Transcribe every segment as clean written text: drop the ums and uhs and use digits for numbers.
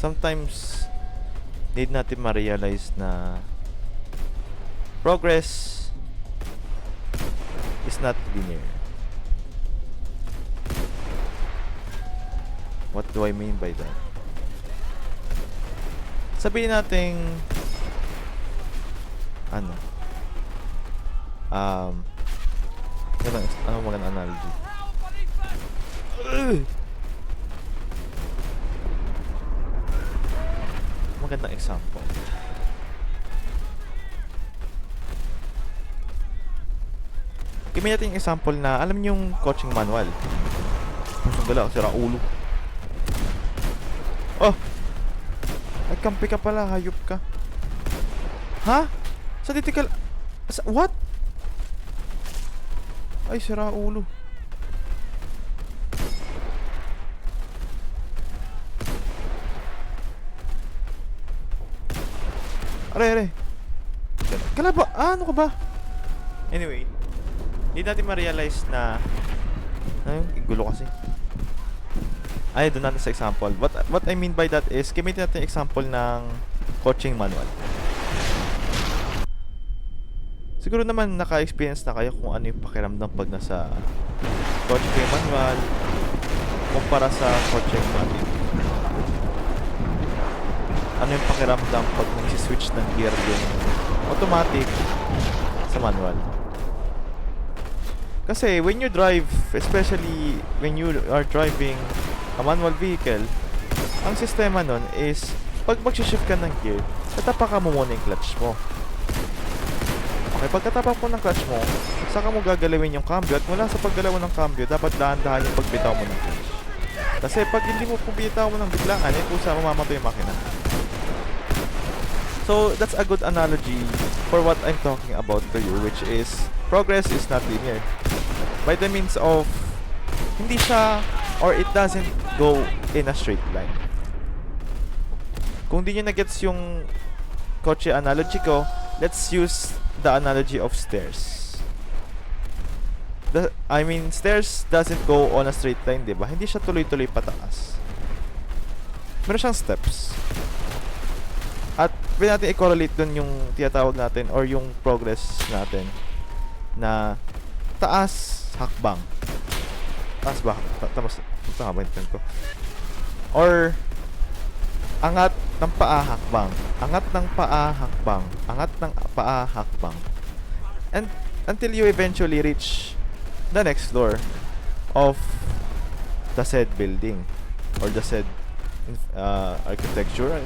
sometimes need natin ma-realize na progress is not linear. What do I mean by that? Sabihin natin ano magandang analogy? Magandang example. Give natin yung example na alam niyo yung coaching manual. Pusong gala, sira ulo. Oh! Nagkampi ka pala, hayop ka. Ha? Sa titikal... What? Ay, sira ulo. Are. Kalaba, ano ka ba? Anyway, hindi natin ma-realize na gulo kasi. Ay, doon natin sa example. What I mean by that is, gamitin natin example ng coaching manual. Siguro naman naka-experience na kayo kung ano yung pakiramdam pag nasa coaching manual kumpara sa coaching manual. Ano yung pakiramdam pag nag-switch ng gear yung automatic sa manual. Kasi when you drive, especially when you are driving a manual vehicle, ang sistema nun is pag mag-shift ka ng gear, tatapakan mo muna yung clutch mo. Okay, pagkatapak mo ng clutch mo, saka mo gagalawin yung cambio, at mula sa paggalaw ng cambio, dapat dahan-dahan yung pagbitaw mo ng clutch. Kasi pag hindi mo bitaw mo ng biglaan, kusa mamamatay yung makina. So that's a good analogy for what I'm talking about to you, which is progress is not linear. By the means of hindi siya, or it doesn't go in a straight line. Kung di nyo na-gets yung kotse analogy ko, let's use the analogy of stairs. Stairs doesn't go on a straight line, diba? Hindi siya tuloy-tuloy pataas. Meron siyang steps. At pwede natin i-correlate dun yung tinatawag natin or yung progress natin na taas, hakbang. Taas ba? Tama ba yung ko? Or angat ng paa, hakbang. Angat ng paa, hakbang. Angat ng paa, hakbang. And until you eventually reach the next floor of the said building or the said architecture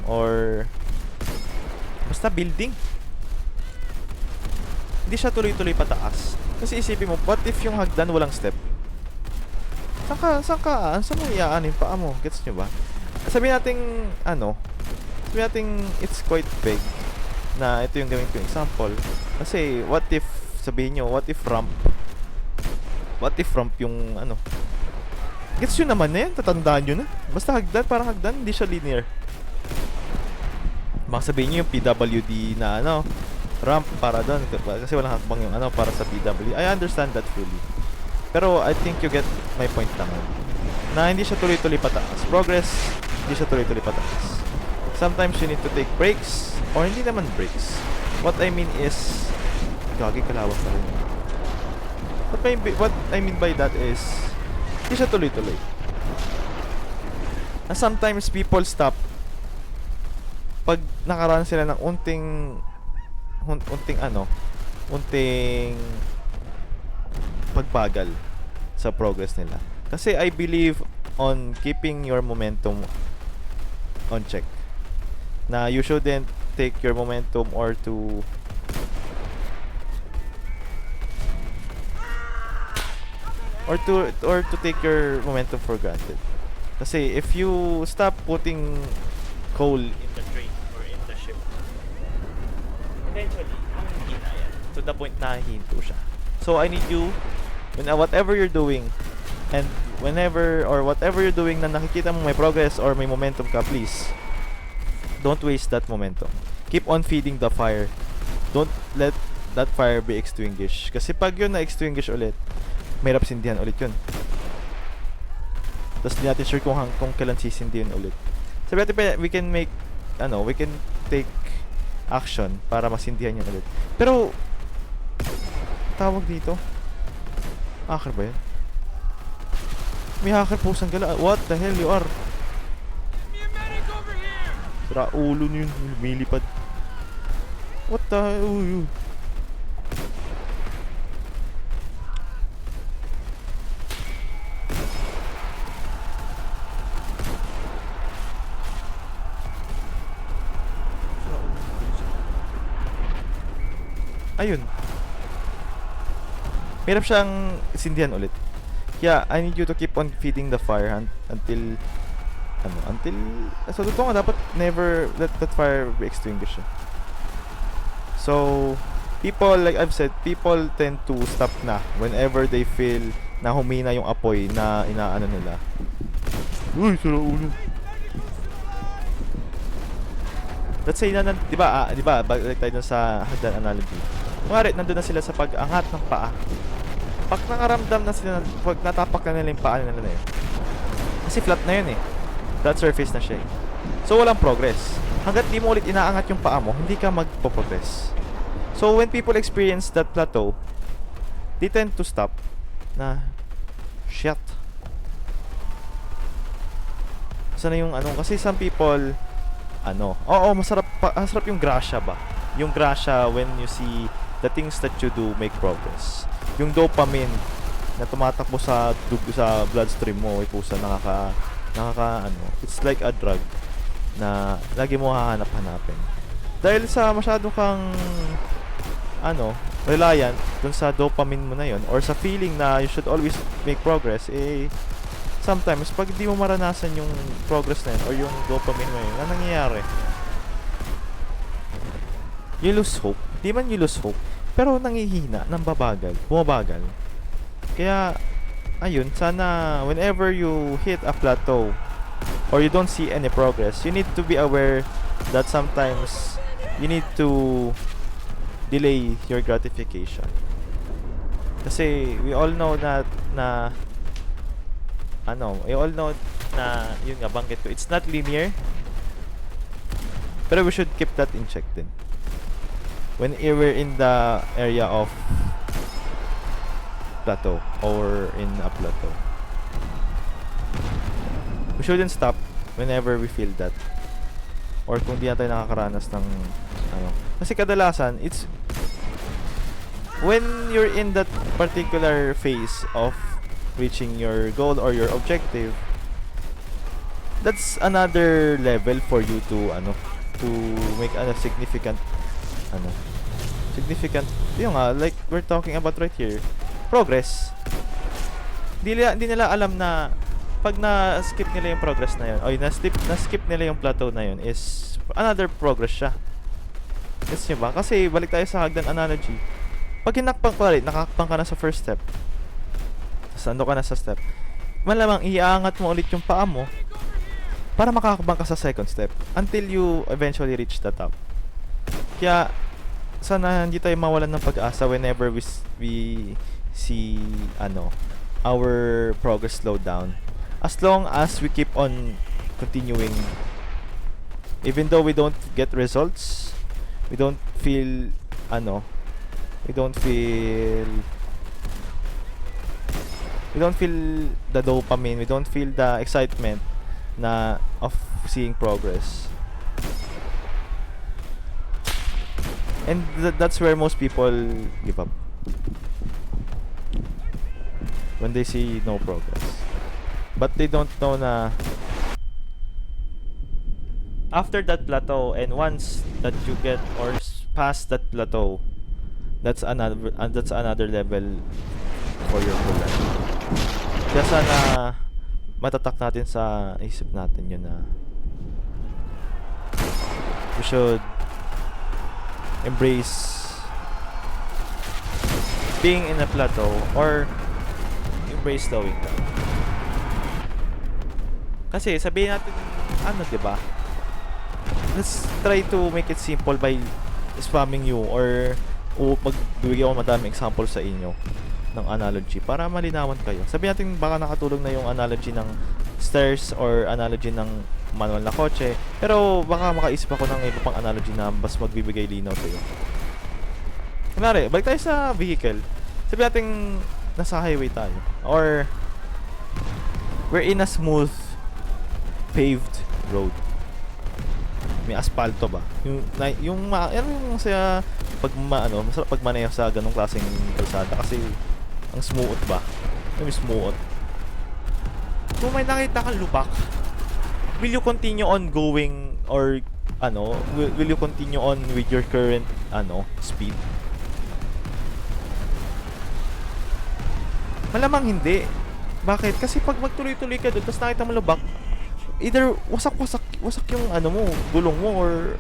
or basta building. Hindi siya tuloy-tuloy pataas. Kasi isipin mo, what if yung hagdan walang step? Saan mo iyaan yung paa mo? Gets nyo ba? Sabihin natin it's quite big na ito yung gawin ko example. Kasi what if, sabihin nyo, what if ramp yung gets nyo naman na yan, tatandaan nyo na. Basta hagdan, parang hagdan, hindi siya linear. Baka sabihin nyo yung PWD na ramp para doon kasi walang hakbang yung para sa PW. I understand that fully. Pero I think you get my point naman. Na hindi siya tuloy-tuloy pataas. Progress, hindi siya tuloy-tuloy pataas. Sometimes you need to take breaks or hindi naman breaks. What I mean is gagi kalawak na rin. What I mean by that is hindi siya tuloy-tuloy. Na sometimes people stop pag nakaraan sila ng unting pagbagal sa progress nila. Kasi I believe on keeping your momentum on check. Na you shouldn't take your momentum or to take your momentum for granted. Kasi if you stop putting coal in the train or in the ship, eventually, manghihina yan. To the point na hihinto siya. So, I need you, whatever you're doing, and whatever you're doing na nakikita mo may progress or may momentum ka, please, don't waste that momentum. Keep on feeding the fire. Don't let that fire be extinguished. Kasi pag yun na-extinguish ulit, mahirap sindihan ulit yun. Tapos di natin sure kung kailan sisindi yun ulit. Sabi natin, we can make, we can take action para masindihan yun ulit. Pero, tawag dito, hacker ba yun? May hacker po sang gala. What the hell you are? Sira ulo nyo yun, lumilipad. What the hell? Uy. Ayun. Hirap siyang sindihan ulit. Kaya, I need you to keep on feeding the fire until so totoo nga, dapat never let that fire be extinguished. So, people, like I've said, people tend to stop na whenever they feel na humina yung apoy na inaano nila. Uy, sira ulo. Let's say na, di ba, balik tayo dun sa hagdan analogy. Kunwari, nandun na sila sa pag-angat ng paa. Pag nakaramdam na sila, pag natapak na nila yung paa nila na yun. Kasi flat na yun eh. Flat surface na siya eh. So, walang progress. Hanggat di mo ulit inaangat yung paa mo, hindi ka magpo-progress. So, when people experience that plateau, they tend to stop na, shit. Sana yung kasi some people, masarap yung grasya ba? Yung grasya when you see the things that you do make progress. Yung dopamine na tumatakbo sa bloodstream mo, pusa, it's like a drug na lagi mo hahanap-hanapin. Dahil sa masyado kang reliant dun sa dopamine mo na yon or sa feeling na you should always make progress, sometimes pag di mo maranasan yung progress na yun or yung dopamine mo yun, ano nangyayari? You lose hope. Di man you lose hope, pero nangihina, bumabagal. Kaya, ayun, sana whenever you hit a plateau or you don't see any progress, you need to be aware that sometimes you need to delay your gratification. Kasi we all know that yun nga, banggit ko, it's not linear, pero we should keep that in check din when we're in the area of plateau or in a plateau. We shouldn't stop whenever we feel that, or kung di na tayo nakakaranas ng kasi kadalasan it's when you're in that particular phase of reaching your goal or your objective, that's another level for you to make a significant yung like we're talking about right here, progress. Hindi nila alam na pag na-skip nila yung progress na yun, o na-skip nila yung plateau na yun, is another progress siya. Yes nyo ba? Kasi balik tayo sa hagdan analogy. Pag nakakpang ka na sa first step, tapos ando ka na sa step, malamang iaangat mo ulit yung paa mo para makakabang ka sa second step until you eventually reach the top. Kaya sana hindi tayo mawalan ng pag-asa whenever we see our progress slow down. As long as we keep on continuing, even though we don't get results, we don't feel the dopamine, we don't feel the excitement of seeing progress. And that's where most people give up, when they see no progress. But they don't know na after that plateau, and once that you get or past that plateau, that's another level for your program. Kaya sana matatak natin sa isip natin yun na we should embrace being in a plateau or embrace slowing down. Kasi sabihin natin diba, let's try to make it simple by spamming you or magbibigay ako madaming example sa inyo ng analogy para malinawan kayo. Sabihin natin baka nakatulong na yung analogy ng stairs or analogy ng manual na kotse. Pero baka makaisip ako ng iba pang analogy na mas magbibigay linaw sa'yo. Kunwari, balik tayo sa vehicle. Sabi natin nasa highway tayo. Or we're in a smooth paved road. May asfalto ba? Yung saya masarap pag maneho sa ganung klaseng kalsada kasi ang smooth ba? Yung smooth. Kung may nakita kang lubak, will you continue on going or will you continue on with your current speed? Malamang hindi. Bakit? Kasi pag magtuloy-tuloy ka doon tapos nakita mo lubak, either wasak yung mo, gulong mo, or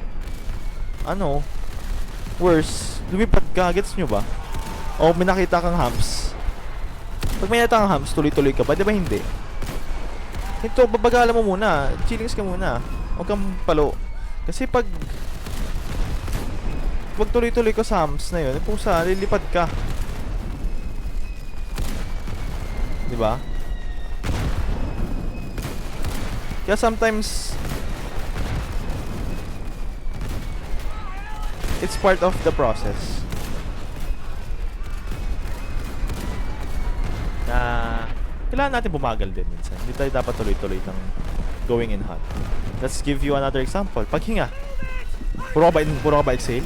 worse, lumipad ka, gets nyo ba? O may nakita kang humps. Pag may nakita kang humps, tuloy-tuloy ka ba? Di ba hindi? Ito, babagalan mo muna, chillings ka muna, huwag kang palo. Kasi pag tuloy-tuloy ka sa humps na yun, pusa, lilipad ka. Di ba? Kaya sometimes it's part of the process na kailangan natin bumagal din minsan. Hindi tayo dapat tuloy-tuloy ng going in hot. Let's give you another example. Paghinga. Puro ka ba exhale?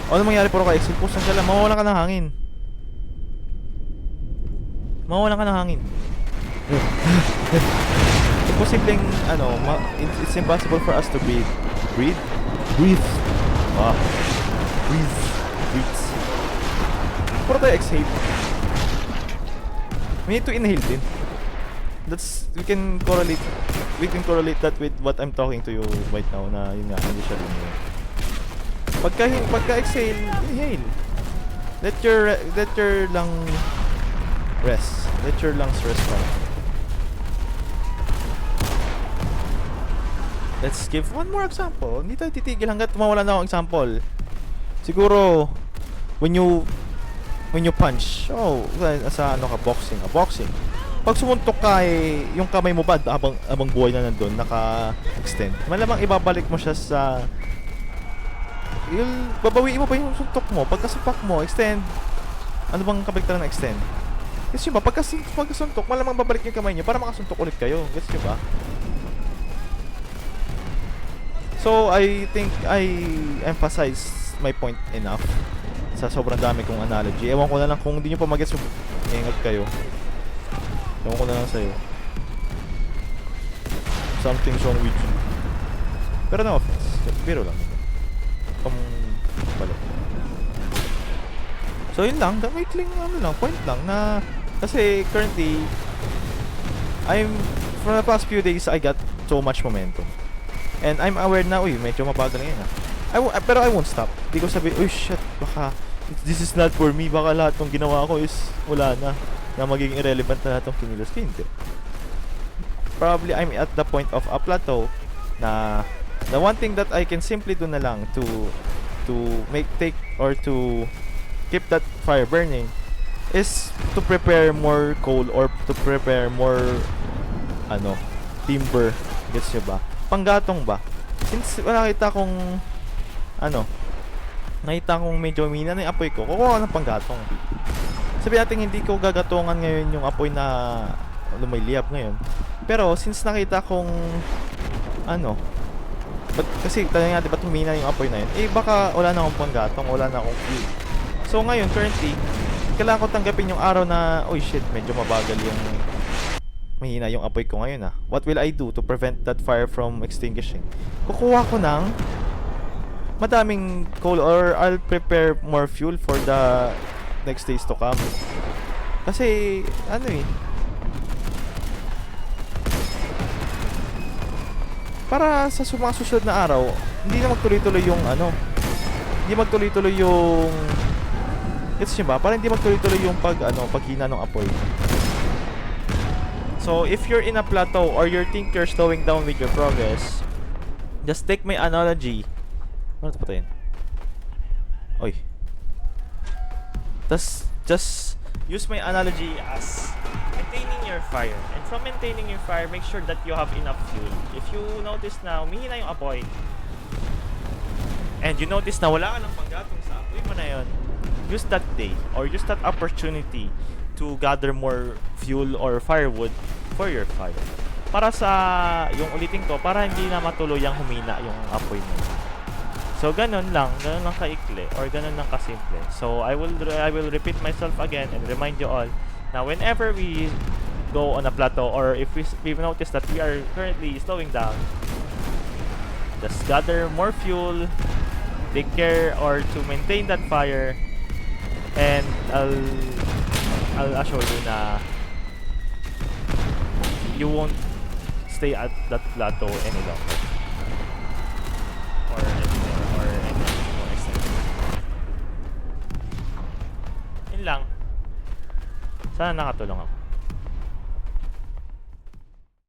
Ano mangyari puro ka exhale? Pusang ka lang. Mawawalan ka ng hangin. Imposibleng it's impossible for us to breathe. Breathe. Puro tayo exhale. We need to inhale din. We can correlate that with what I'm talking to you right now na yun nga, hindi siya rin yun. Pagka exhale, inhale. Let your lung rest. Let your lungs rest out. Let's give one more example. Hindi tayo titigil hanggat mawala na akong example. Siguro when you punch, sa boxing. Pag sumuntok ka yung kamay mo ba habang buhay na nandun, naka-extend. Malamang ibabalik mo siya sa babawiin mo pa yung suntok mo. Pagkasupak mo, extend. Ano bang kabaliktaran na extend? Gets nyo ba? Pagkasuntok, malamang babalik yung kamay nyo para makasuntok ulit kayo. Gets nyo ba? So, I think I emphasized my point enough sa sobrang dami kong analogy. Ewan ko na lang kung hindi nyo pa mag-gets, ingat kayo. Ewan ko na lang sa'yo. Something's wrong with you. Pero no offense. Biro lang. Balo. So, yun lang. Maikling point lang na kasi currently for the past few days I got so much momentum. And I'm aware na, medyo mabagal ngayon pero I won't stop. Di ko sabi, shit, baka this is not for me. Baka lahat ng ginawa ko is wala na magiging irrelevant na lahat ng kinilos. Hindi. Probably I'm at the point of a plateau na the one thing that I can simply do na lang to keep that fire burning is to prepare more coal or to prepare more timber. Gets nyo ba? Panggatong ba? Since nakita kong medyo mina na yung apoy ko, kukuha ko ng panggatong. Sabi natin hindi ko gagatungan ngayon yung apoy na lumayliyap ngayon. Pero since nakita kong kasi tanong natin ba't humina yung apoy na yun, baka wala na akong panggatong, wala na akong fuel. So ngayon currently kailangan ko tanggapin yung araw na shit, medyo mahina yung apoy ko ngayon. What will I do to prevent that fire from extinguishing? Kukuha ko ng madaming coal or I'll prepare more fuel for the next days to come. Kasi para sa mga susunod na araw hindi na magtuloy-tuloy yung gets nyo ba? Para hindi magtuloy-tuloy yung paghina ng apoy. So, if you're in a plateau or you think you're slowing down with your progress, just take my analogy. Ano ito patayin? Just use my analogy as maintaining your fire. And from maintaining your fire, make sure that you have enough fuel. If you notice na humihina yung apoy, and you notice na wala ka ng panggatong sa apoy mo na yun, use that day or use that opportunity to gather more fuel or firewood for your fire. Para sa yung ulitin ko, para hindi na matuluyang humina yung apoy mo. So ganun lang kaikli or ganun lang kasimple. So I will repeat myself again and remind you all na whenever we go on a plateau or if we've noticed that we are currently slowing down, just gather more fuel, take care or to maintain that fire, and I'll assure you na you won't stay at that plateau any longer or any more extent. Yun lang. Sana nakatulong ako.